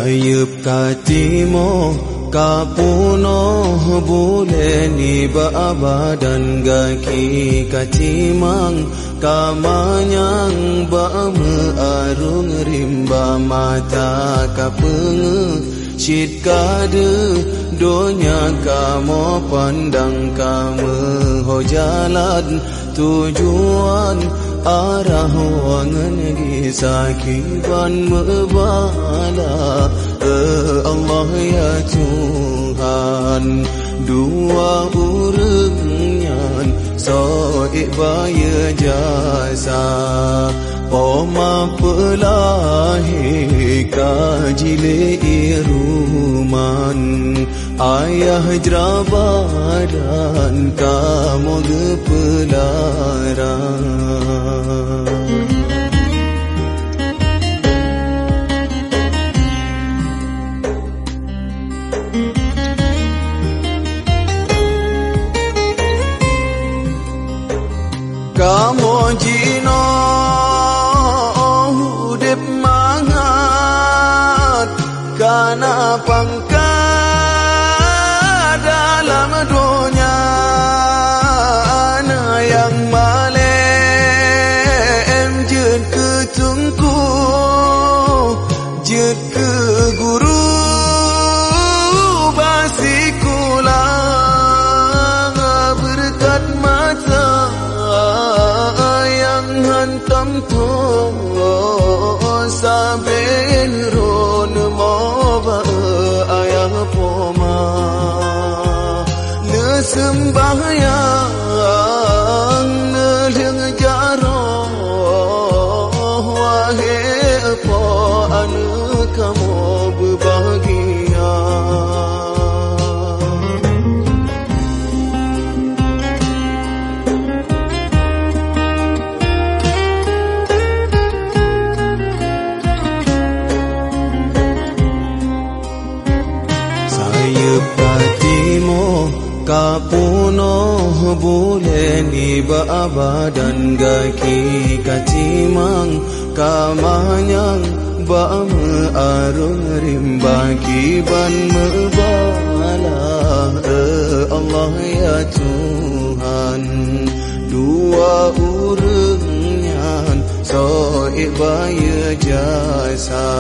Sayup katimo kapuno buleni baabadan gaki katimang kamanyang bame arung rimba mata kapenge Cid kade donya kamu pandang kamu ho jalan tujuan arah wangan gisakiban mebala Allah ya Tuhan dua urungnyan so'ik baya jasa Oma pelahi kajile iruman Ayah jrabadan kamu gepelaran Kamu jino hudip mangat Kana pangkat dalam dunia Ana yang malem jed ke tungku Jed ke guru basikulah berkat mata hantam tu saben ron moba ayah poma le sembahyang le leng jaro wahai po anu kamu berbahagia Kapuno buleni baabadan gaki katimang kamanyang bame arung rimba kiban mebala Allah ya Tuhan dua urungnyan so'ik baya jasa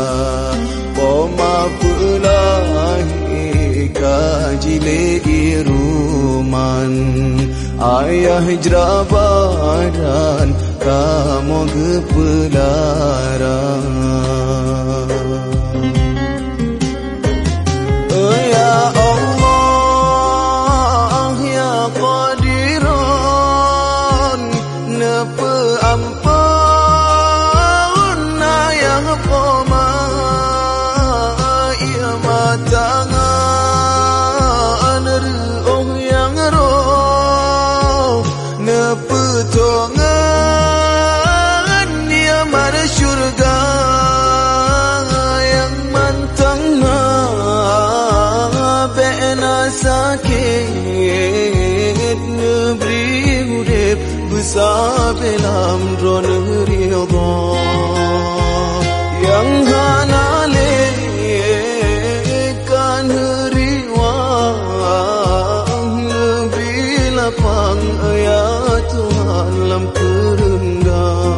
Poma pelahi kajile iruman Ayah jrabadan kamu gepelaran Ya Allah ya Qadiran nepe ampun ayah poma ia matangan ruh yang roh nepetongan dia mana syurga yang mantangna bena sakit nebri urip besar belam dron ridha yang hanale kan riwang nebi lapang ya Tuhan lam kerendah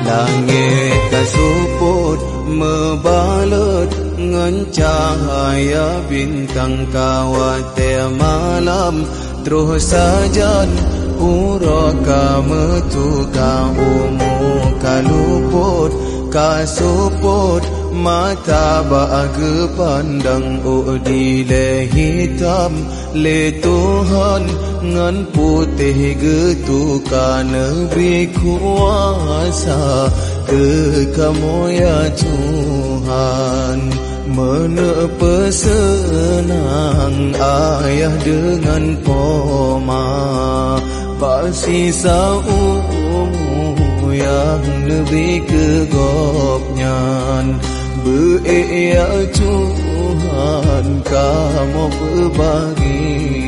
Langit kasuput mebalut ngan cahaya bintang kawate malam terus sajan uraka metuka umu kaluput kasuput mata bahagia pandang udile hitam le Tuhan ngan putih getuka negeri kuasa ke kamu ya Tuhan menepa senang ayah dengan poma basisa umu yang lebih kegopnyan be ya Tuhan Tuhan kamu berbagi